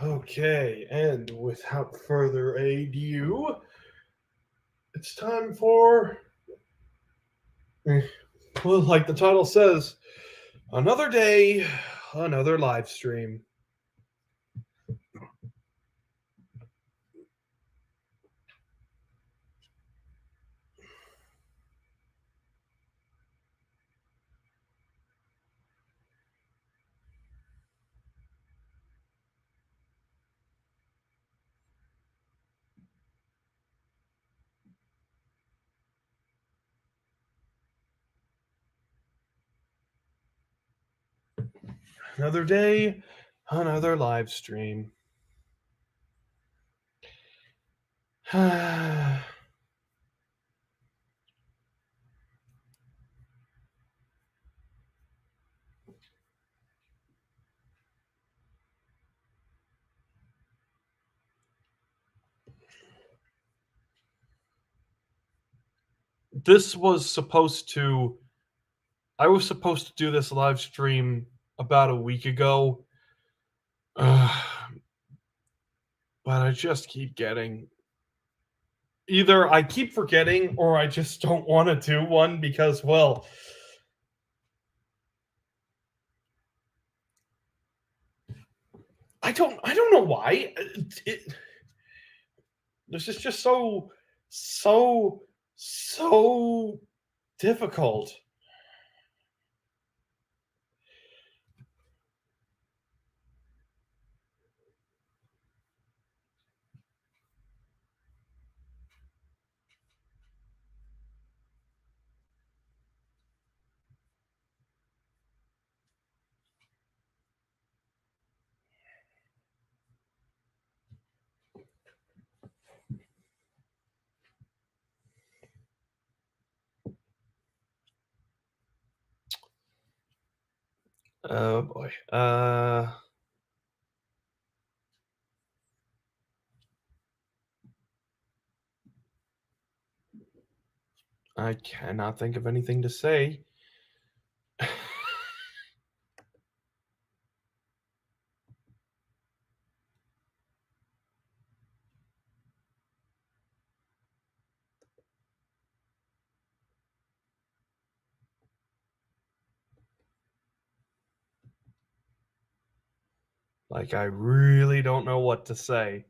Okay, and without further ado, it's time for, well, like the title says, another day, another live stream. Another day, another live stream. This was supposed to. I was supposed to do this live stream about a week ago. But I just keep getting. Either I keep forgetting or I just don't want to do one because, well, I don't know why. This is just so difficult. Oh boy. I cannot think of anything to say. Like, I really don't know what to say.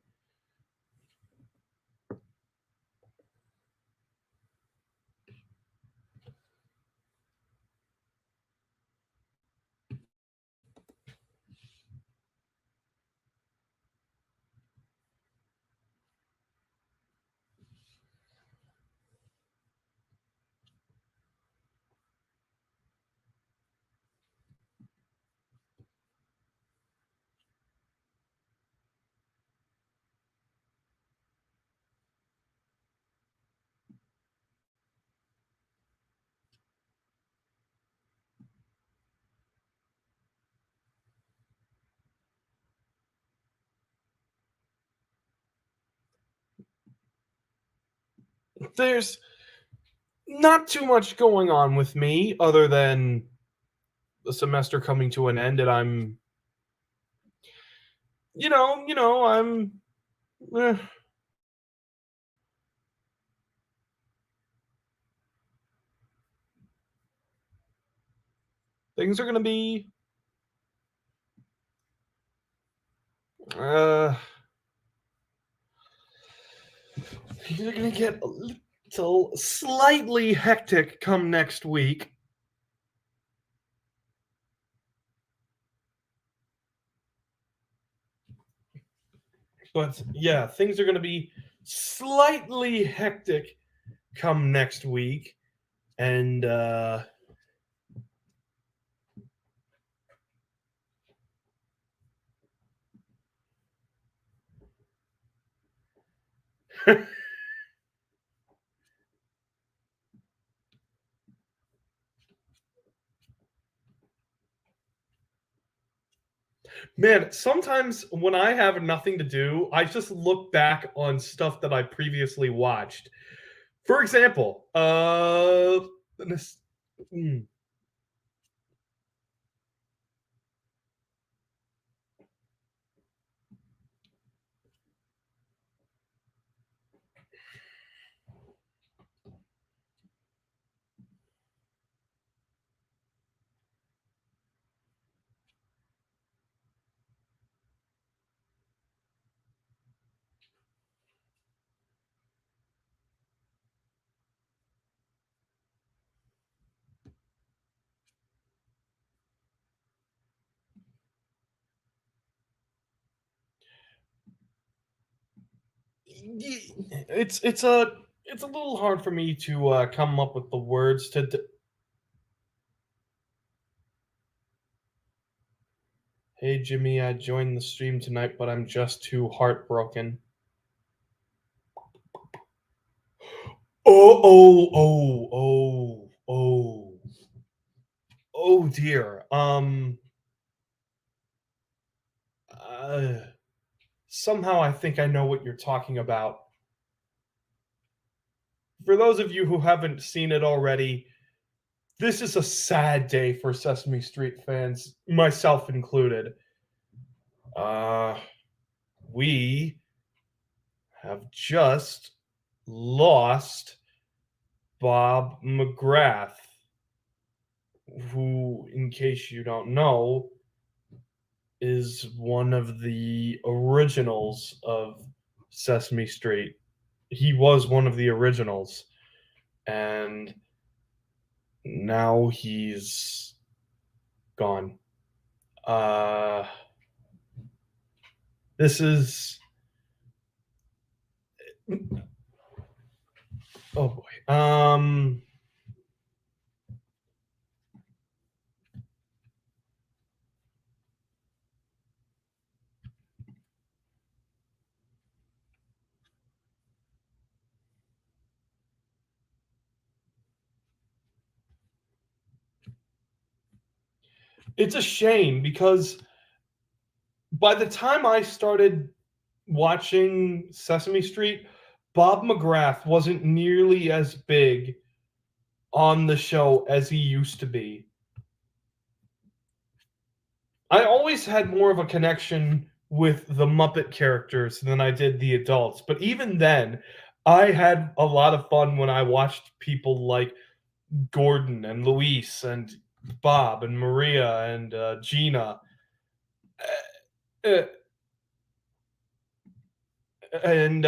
There's not too much going on with me other than the semester coming to an end, and I'm, I'm. eh, things are gonna be. Uh, things are gonna get a little slightly hectic come next week. But yeah, things are going to be slightly hectic come next week. And man, sometimes when I have nothing to do, I just look back on stuff that I previously watched. For example, this, mm, it's a little hard for me to come up with the words to. Hey Jimmy, I joined the stream tonight, but I'm just too heartbroken. Oh. Oh dear. Uh, Somehow I think I know what you're talking about. For those of you who haven't seen it already, this is a sad day for Sesame Street fans, myself included. Uh, we have just lost Bob McGrath, who, in case you don't know, is one of the originals of Sesame Street. He was one of the originals, and now he's gone. Uh, this is oh boy. It's a shame because by the time I started watching Sesame Street, Bob McGrath wasn't nearly as big on the show as he used to be. I always had more of a connection with the Muppet characters than I did the adults, but even then, I had a lot of fun when I watched people like Gordon and Luis and Bob and Maria and Gina. Uh, and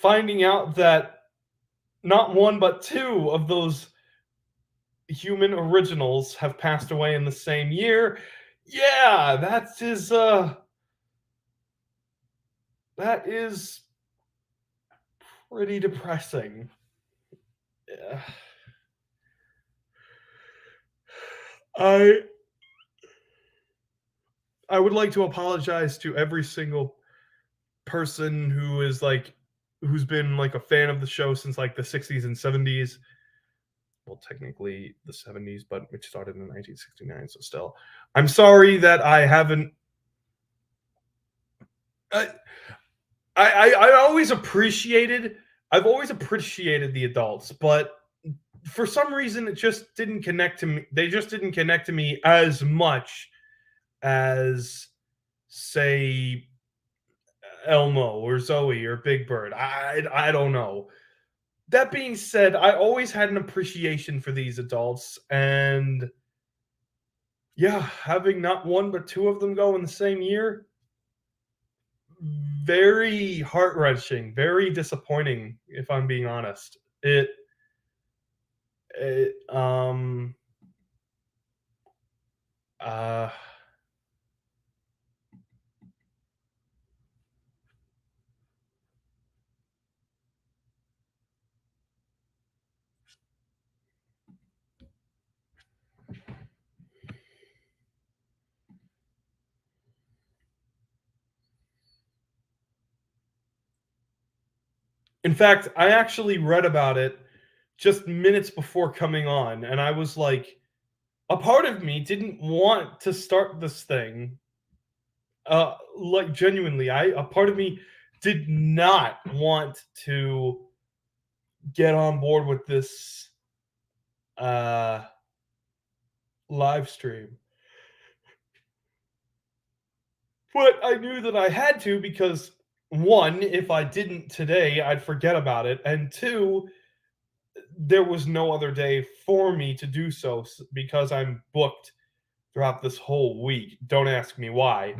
finding out that not one but two of those human originals have passed away in the same year. Yeah, that is pretty depressing. Yeah. I I would like to apologize to every single person who's been like a fan of the show since like the 60s and 70s. Well, technically the 70s, but it started in 1969, so still. I'm sorry that I haven't I I I've always appreciated the adults, but for some reason it just didn't connect to me. They just didn't connect to me as much as say Elmo or Zoe or Big Bird. I don't know. That being said, I always had an appreciation for these adults, and yeah, having not one but two of them go in the same year, very heart wrenching, very disappointing. If I'm being honest, it uh in fact, I actually read about it just minutes before coming on, and I was like, a part of me didn't want to start this thing. Like genuinely, a part of me did not want to get on board with this uh live stream. But I knew that I had to because one, if I didn't today, I'd forget about it, and two, there was no other day for me to do so because I'm booked throughout this whole week. Don't ask me why.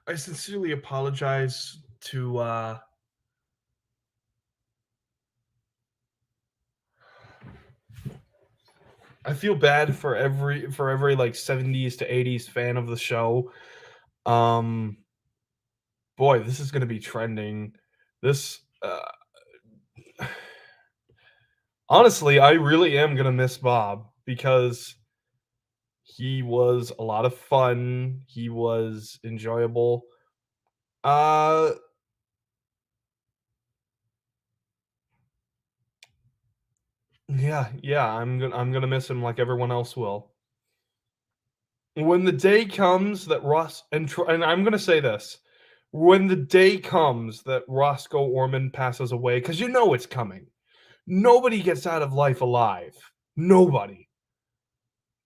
I sincerely apologize to I feel bad for every like 70s to 80s fan of the show. Um boy, this is going to be trending. This honestly, I really am going to miss Bob because he was a lot of fun. He was enjoyable. Uh yeah, I'm gonna miss him like everyone else will. When the day comes that and I'm gonna say this, when the day comes that Roscoe Orman passes away, because you know it's coming. Nobody gets out of life alive. Nobody.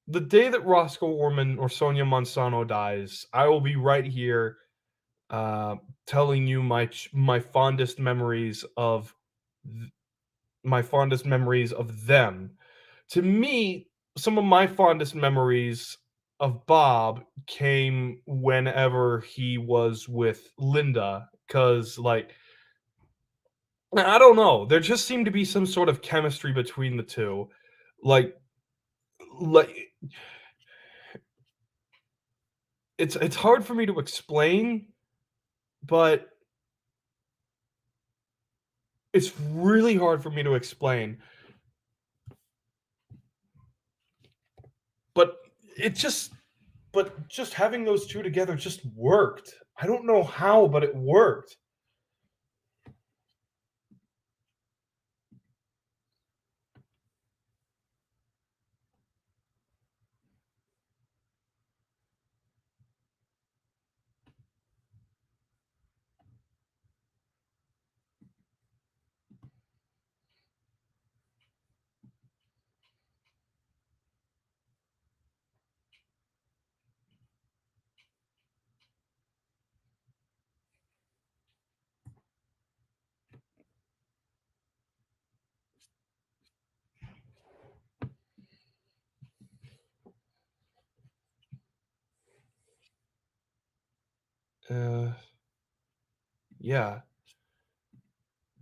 The day that Roscoe Orman or Sonia Monsanto dies, I will be right here uh, telling you my fondest memories of my fondest memories of them. To me, some of my fondest memories of Bob came whenever he was with Linda, because like I don't know, there just seemed to be some sort of chemistry between the two. Like like it's hard for me to explain, but it's really hard for me to explain. But it just but just having those two together just worked. I don't know how, but it worked. Uh, yeah,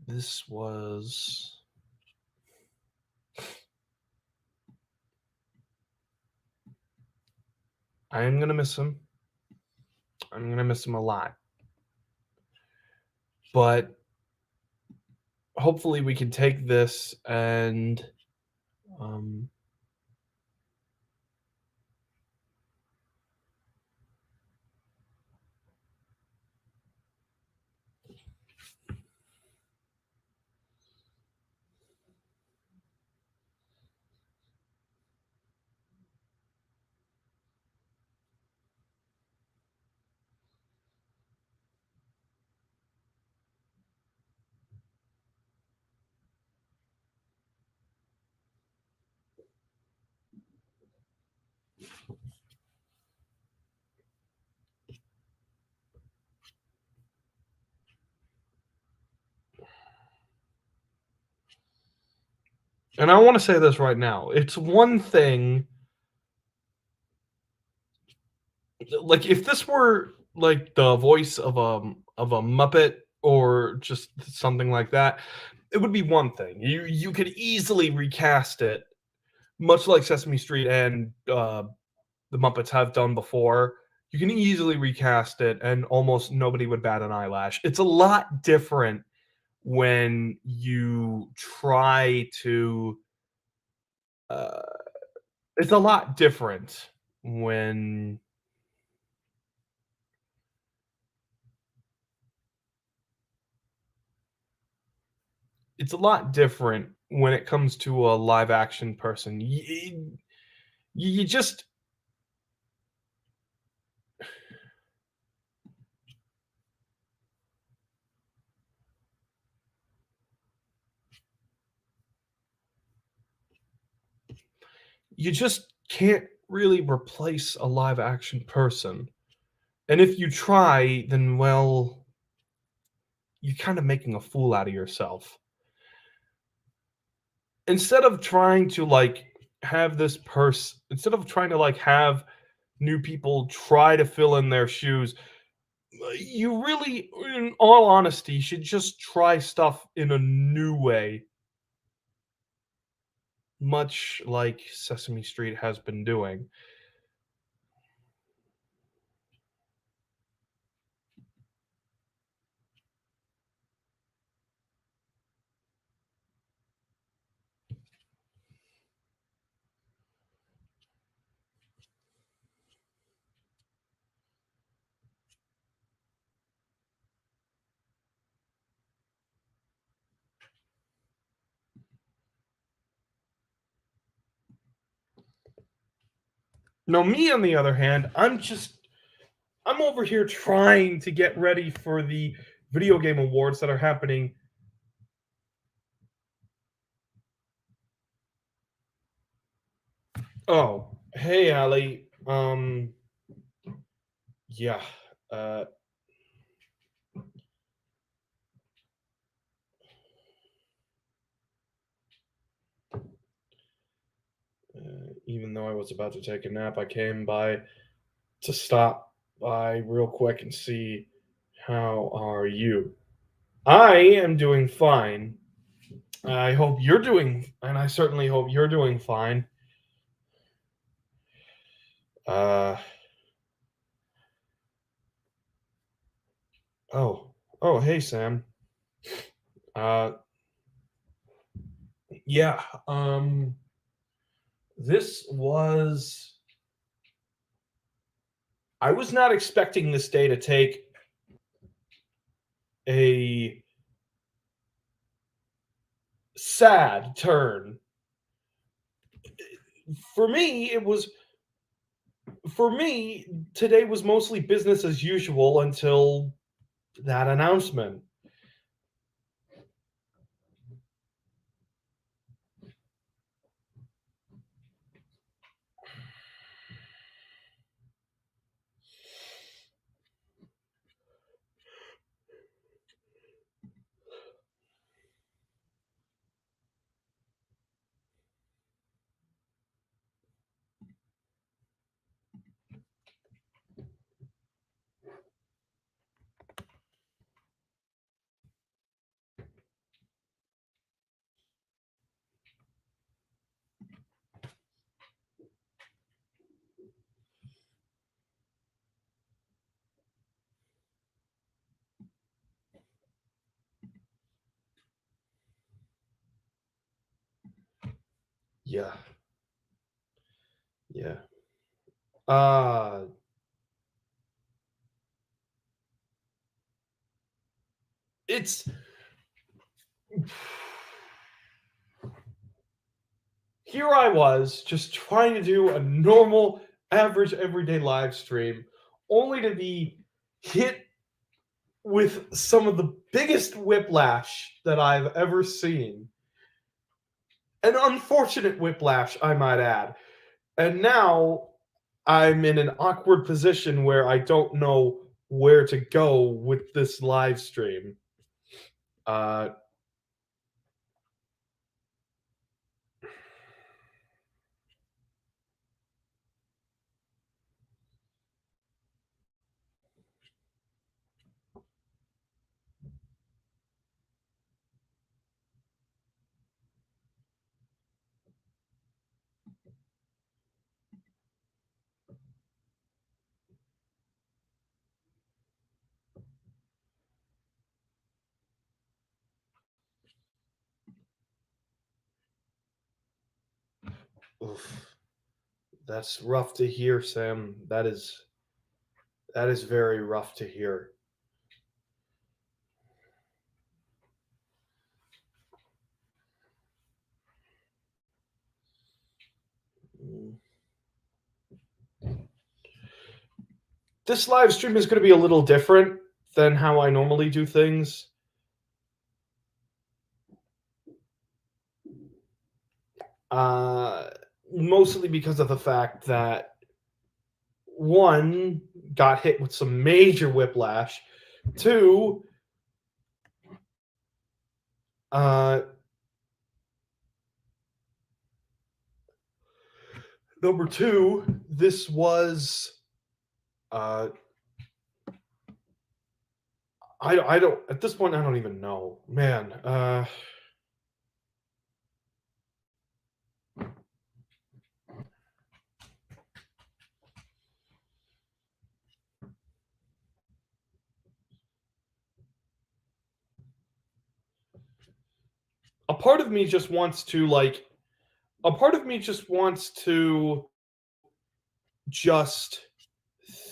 this was. I am gonna miss him. I'm gonna miss him a lot. But hopefully, we can take this and um, and I want to say this right now. It's one thing, like if this were like the voice of a Muppet or just something like that, it would be one thing. You could easily recast it, much like Sesame Street and the Muppets have done before. You can easily recast it, and almost nobody would bat an eyelash. It's a lot different when you try to. Uh, it's a lot different when it's a lot different when it comes to a live action person. You just you just can't really replace a live action person. And if you try, then well, you're kind of making a fool out of yourself. Instead of trying to like have this person, instead of trying to like have new people try to fill in their shoes, you really, in all honesty, should just try stuff in a new way, much like Sesame Street has been doing. Now, me on the other hand, I'm over here trying to get ready for the video game awards that are happening. Oh, hey, Ali. Yeah. Uh, Even though I was about to take a nap, I came by to stop by real quick and see how are you. I am doing fine. I hope you're doing, and I certainly hope you're doing fine. Uh, oh, oh, hey, Sam. Uh, yeah, this was, I was not expecting this day to take a sad turn. For me, it was, for me, today was mostly business as usual until that announcement. Yeah, yeah. Uh, it's here I was just trying to do a normal, average, everyday live stream, only to be hit with some of the biggest whiplash that I've ever seen. An unfortunate whiplash, I might add. And now I'm in an awkward position where I don't know where to go with this live stream. Uh, oof, that's rough to hear, Sam. That is very rough to hear. Mm. This live stream is going to be a little different than how I normally do things. Uh, Mostly because of the fact that one got hit with some major whiplash. Two, uh, number two, this was uh, I don't at this point, I don't even know. Man, a part of me just wants to, like a part of me just wants to just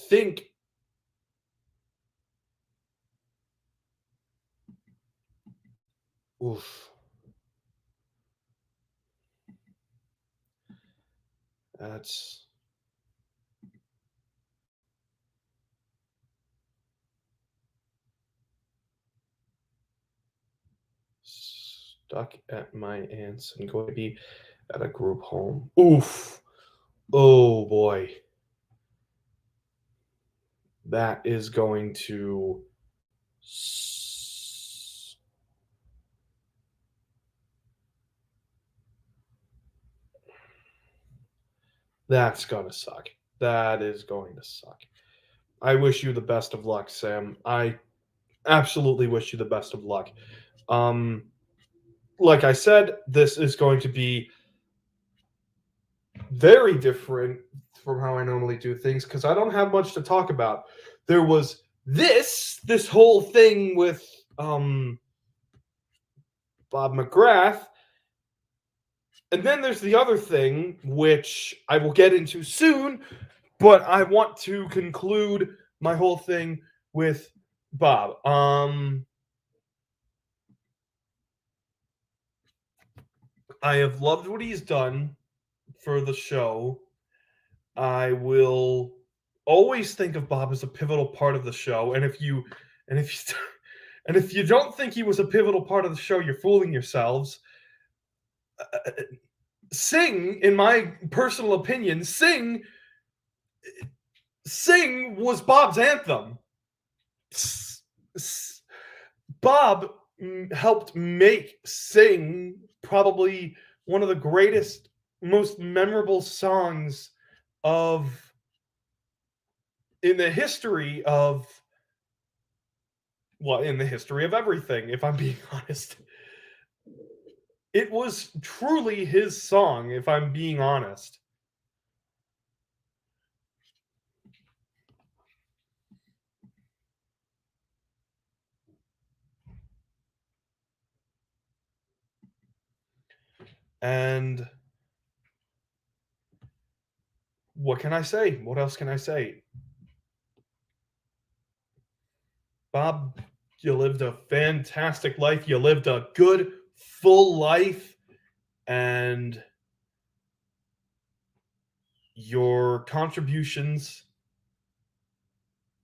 think, oof, that's stuck at my aunt's and going to be at a group home. Oof. Oh boy. That is going to s- that's gonna suck. That is going to suck. I wish you the best of luck, Sam. I absolutely wish you the best of luck. Um, like I said, this is going to be very different from how I normally do things because I don't have much to talk about. There was this whole thing with Bob McGrath, and then there's the other thing which I will get into soon, but I want to conclude my whole thing with Bob. I have loved what he's done for the show. I will always think of Bob as a pivotal part of the show. And if you and if you don't think he was a pivotal part of the show, you're fooling yourselves. Sing, in my personal opinion, Sing was Bob's anthem. Bob helped make Sing probably one of the greatest, most memorable songs of in the history of well, in the history of everything, if I'm being honest. It was truly his song, if I'm being honest. And what can I say? What else can I say? Bob, you lived a fantastic life. You lived a good, full life. And your contributions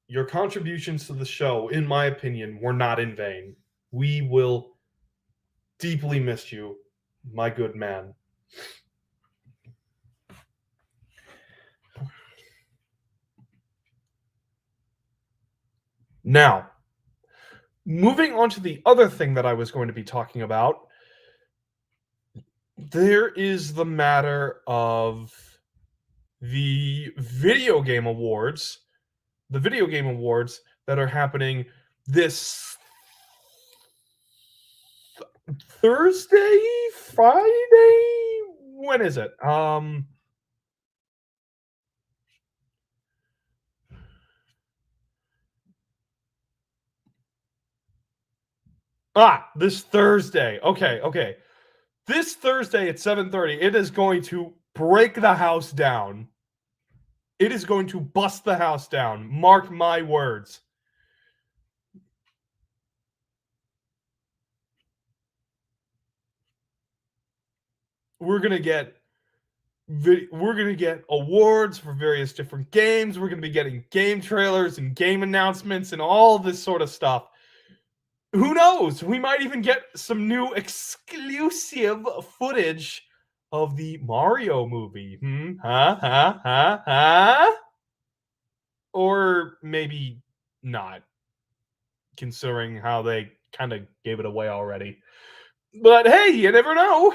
your contributions to the show, in my opinion, were not in vain. We will deeply miss you, my good man. Now, moving on to the other thing that I was going to be talking about, there is the matter of the video game awards, that are happening this Thursday, Friday. When is it? This Thursday. Okay. This Thursday at 7:30, it is going to break the house down. It is going to bust the house down. Mark my words. We're going to get awards for various different games. We're going to be getting game trailers and game announcements and all this sort of stuff. Who knows? We might even get some new exclusive footage of the Mario movie. Or maybe not, considering how they kind of gave it away already. But hey, you never know.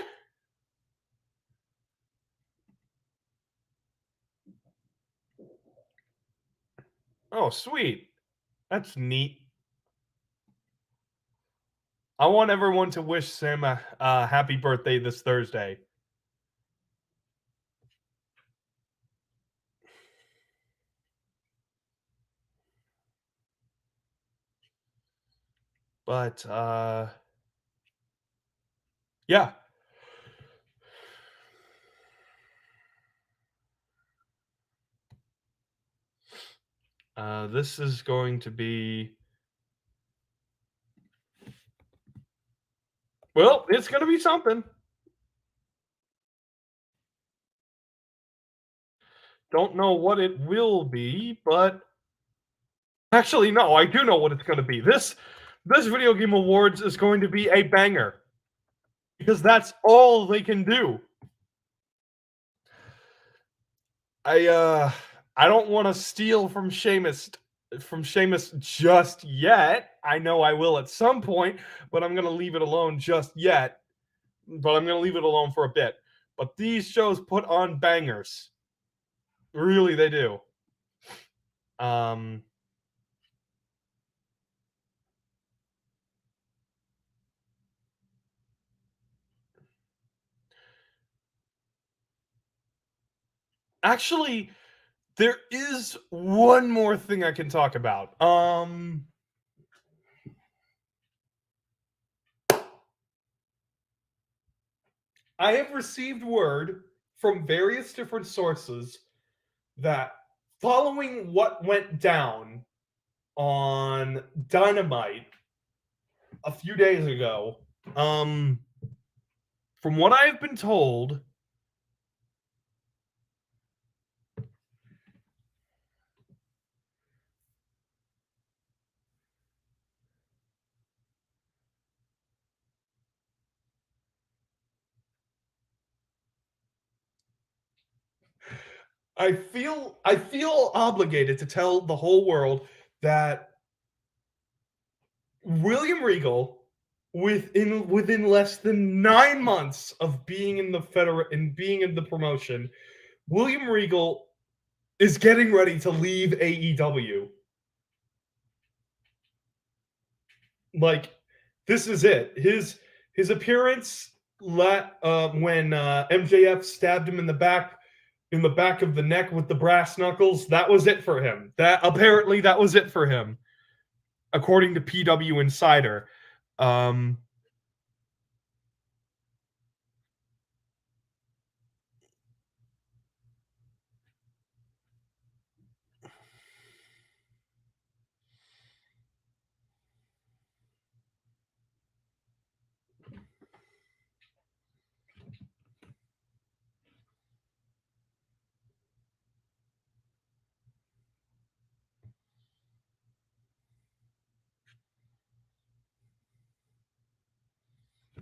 Oh, sweet. That's neat. I want everyone to wish Sam a happy birthday this Thursday. But yeah. This is going to be, well, it's going to be something. Don't know what it will be, but actually, no, I do know what it's going to be. This video game awards is going to be a banger because that's all they can do. I don't want to steal from Seamus just yet. I know I will at some point, but I'm going to leave it alone just yet. But I'm going to leave it alone for a bit. But these shows put on bangers. Really, they do. Actually, there is one more thing I can talk about. I have received word from various different sources that following what went down on Dynamite a few days ago, from what I've been told, I feel obligated to tell the whole world that William Regal, within less than 9 months of being in the promotion, William Regal is getting ready to leave AEW. Like, this is it. His appearance when MJF stabbed him in the back of the neck with the brass knuckles, that was it for him. That was it for him, according to PW Insider.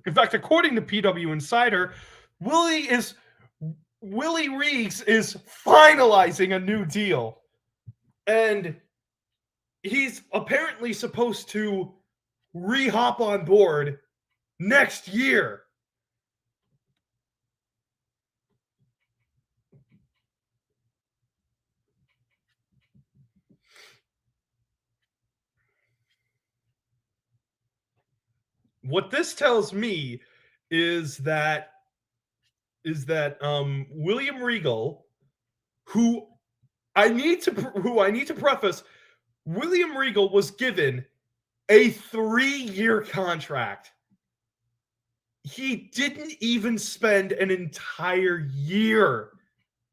In fact, according to PW Insider, Willie Reeves is finalizing a new deal, and he's apparently supposed to re-hop on board next year. What this tells me is that William Regal, who I need to preface, William Regal was given a 3-year contract. He didn't even spend an entire year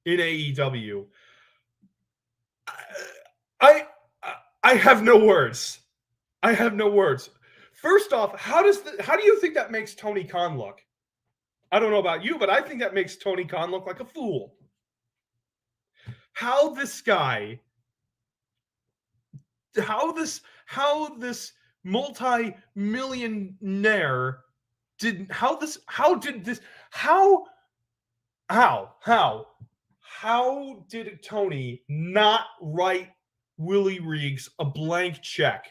in AEW. I have no words. I have no words. First off, how do you think that makes Tony Khan look? I don't know about you, but I think that makes Tony Khan look like a fool. How this multi-millionaire how did Tony not write Willie Reeves a blank check?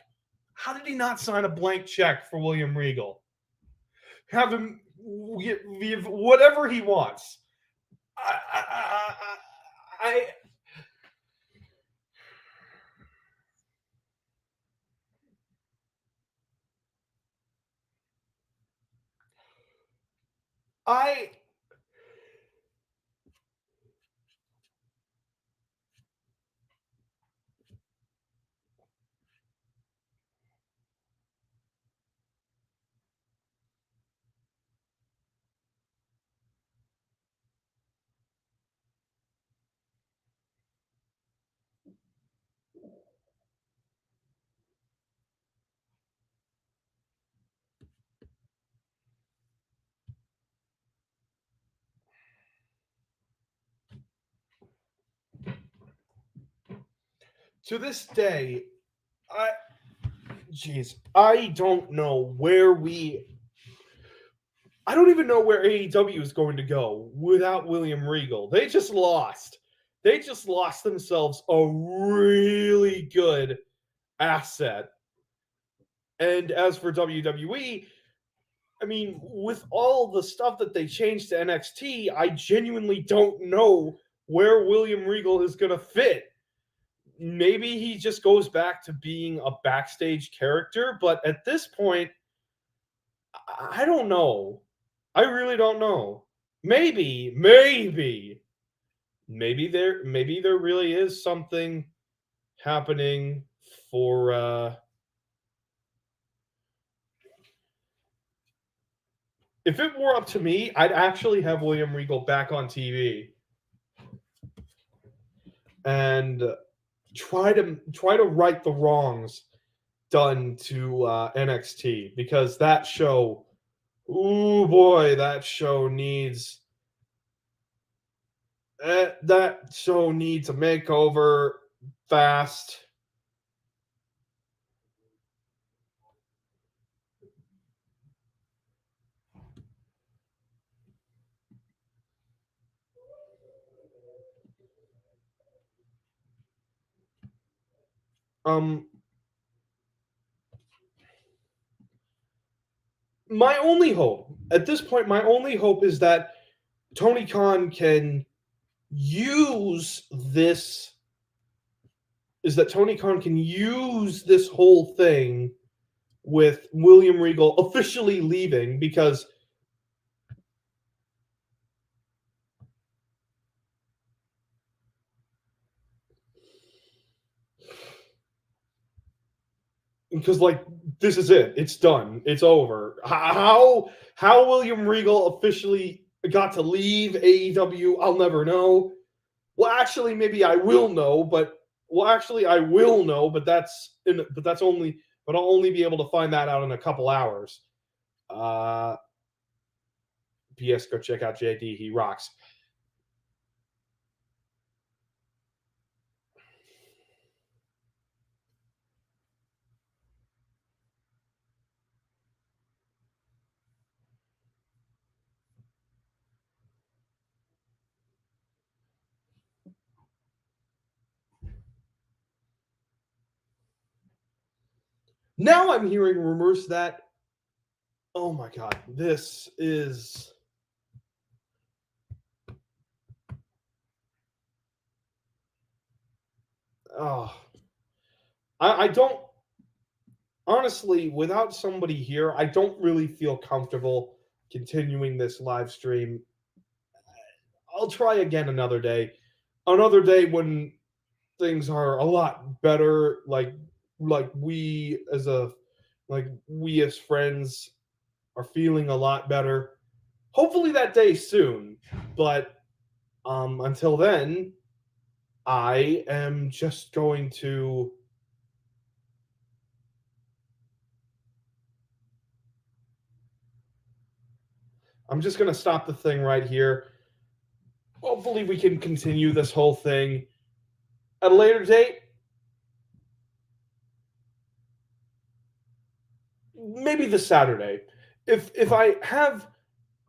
How did he not sign a blank check for William Regal? Have him give whatever he wants. I to this day, I I don't know where we I don't even know where AEW is going to go without William Regal. They just lost. They just lost themselves a really good asset. And as for WWE, I mean, with all the stuff that they changed to NXT, I genuinely don't know where William Regal is going to fit. Maybe he just goes back to being a backstage character, but at this point, I don't know. I really don't know. Maybe there really is something happening for if it were up to me, I'd actually have William Regal back on TV and try to right the wrongs done to NXT because that show, ooh boy, that show needs a makeover fast. Um, my only hope at this point, my only hope Tony Khan can use this is that Tony Khan can use this whole thing with William Regal officially leaving because like this is it, it's done, it's over. How William Regal officially got to leave AEW, I'll never know. Well, actually, maybe I will know, but I will know, but that's only but I'll only be able to find that out in a couple hours. Uh, PS, go check out JD. He rocks. Now I'm hearing rumors that, oh my god, this is. Oh, I don't. Honestly, without somebody here, I don't really feel comfortable continuing this live stream. I'll try again another day. Another day when things are a lot better, like we as friends are feeling a lot better. Hopefully that day soon. But until then, I am just going to I'm just going to stop the thing right here. Hopefully we can continue this whole thing at a later date. Maybe this Saturday. If I have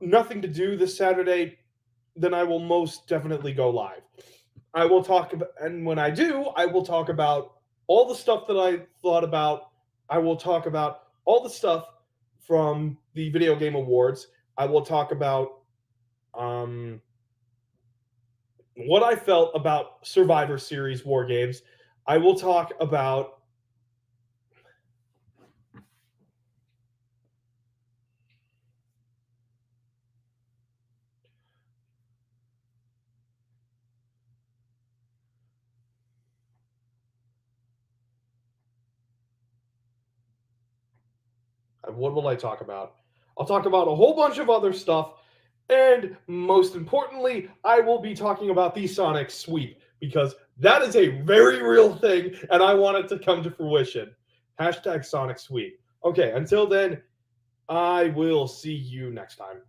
nothing to do this Saturday, then I will most definitely go live. I will talk about, and when I do, I will talk about all the stuff that I thought about. I will talk about all the stuff from the video game awards. I will talk about um, what I felt about Survivor Series war games. I will talk about What will I talk about? I'll talk about a whole bunch of other stuff. And most importantly, I will be talking about the Sonic Sweep because that is a very real thing and I want it to come to fruition. Hashtag Sonic Sweep. Okay, until then, I will see you next time.